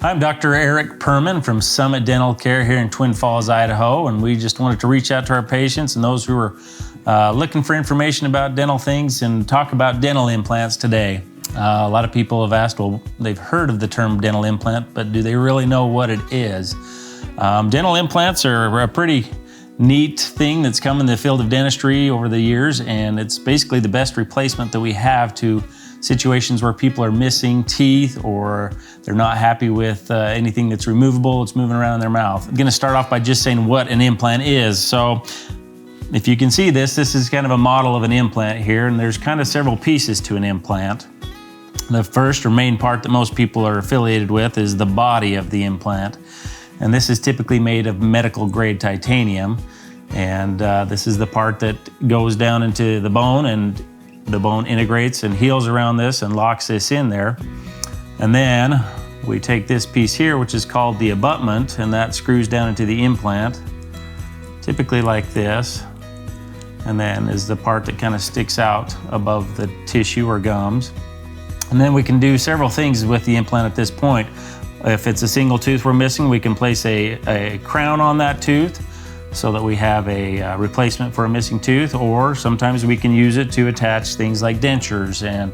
I'm Dr. Eric Permann from Summit Dental Care here in Twin Falls, Idaho, and we just wanted to reach out to our patients and those who are looking for information about dental things and talk about dental implants today. A lot of people have asked, well, they've heard of the term dental implant, but do they really know what it is? Dental implants are a pretty neat thing that's come in the field of dentistry over the years, and it's basically the best replacement that we have to situations where people are missing teeth or they're not happy with anything that's removable, it's moving around in their mouth. I'm gonna start off by just saying what an implant is. So if you can see this is kind of a model of an implant here, and there's kind of several pieces to an implant. The first or main part that most people are affiliated with is the body of the implant. And this is typically made of medical grade titanium. And this is the part that goes down into the bone, and the bone integrates and heals around this and locks this in there. And then we take this piece here, which is called the abutment, and that screws down into the implant, typically like this. And then is the part that kind of sticks out above the tissue or gums. And then we can do several things with the implant at this point. If it's a single tooth we're missing, we can place a crown on that tooth so that we have a replacement for a missing tooth, or sometimes we can use it to attach things like dentures and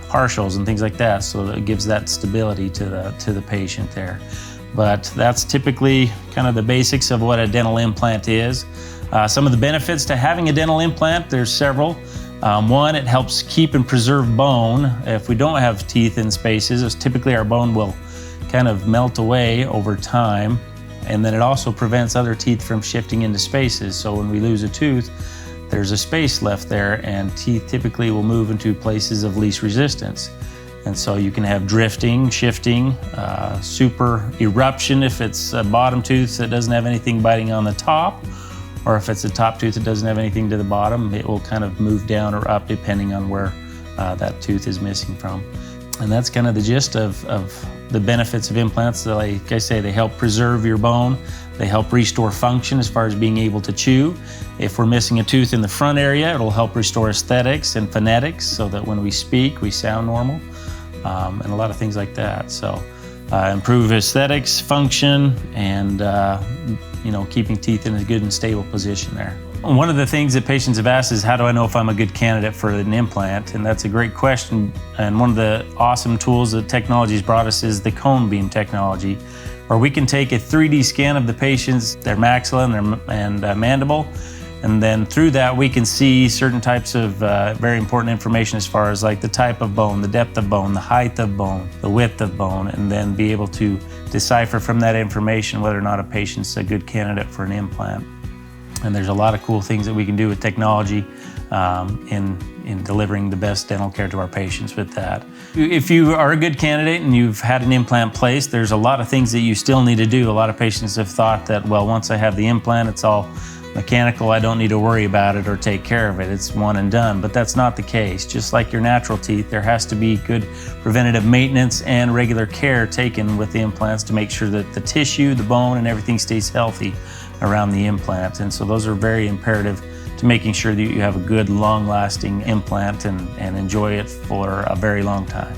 partials and things like that, so that it gives that stability to the patient there. But that's typically kind of the basics of what a dental implant is. Some of the benefits to having a dental implant, there's several. One, it helps keep and preserve bone. If we don't have teeth in spaces, typically our bone will kind of melt away over time. And then it also prevents other teeth from shifting into spaces. So when we lose a tooth, there's a space left there, and teeth typically will move into places of least resistance. And so you can have drifting, shifting, super eruption if it's a bottom tooth that doesn't have anything biting on the top, or if it's a top tooth that doesn't have anything to the bottom, it will kind of move down or up depending on where that tooth is missing from. And that's kind of the gist of the benefits of implants. Like I say, they help preserve your bone. They help restore function as far as being able to chew. If we're missing a tooth in the front area, it'll help restore aesthetics and phonetics so that when we speak, we sound normal, and a lot of things like that. So improve aesthetics, function, and keeping teeth in a good and stable position there. One of the things that patients have asked is, how do I know if I'm a good candidate for an implant? And that's a great question. And one of the awesome tools that technology's brought us is the cone beam technology, where we can take a 3D scan of the patient's, their maxilla and mandible, and then through that we can see certain types of very important information as far as like the type of bone, the depth of bone, the height of bone, the width of bone, and then be able to decipher from that information whether or not a patient's a good candidate for an implant. And there's a lot of cool things that we can do with technology in delivering the best dental care to our patients with that. If you are a good candidate and you've had an implant placed, there's a lot of things that you still need to do. A lot of patients have thought that, well, once I have the implant, it's all mechanical, I don't need to worry about it or take care of it. It's one and done, but that's not the case. Just like your natural teeth, there has to be good preventative maintenance and regular care taken with the implants to make sure that the tissue, the bone, and everything stays healthy around the implant. And so those are very imperative to making sure that you have a good, long-lasting implant and enjoy it for a very long time.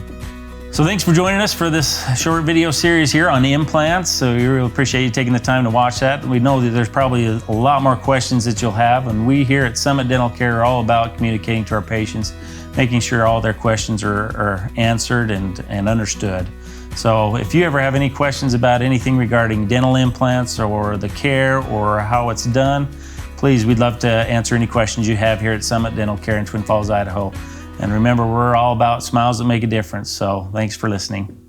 So thanks for joining us for this short video series here on implants. So we really appreciate you taking the time to watch that. We know that there's probably a lot more questions that you'll have, and we here at Summit Dental Care are all about communicating to our patients, making sure all their questions are answered and understood. So if you ever have any questions about anything regarding dental implants or the care or how it's done, please, we'd love to answer any questions you have here at Summit Dental Care in Twin Falls, Idaho. And remember, we're all about smiles that make a difference. So thanks for listening.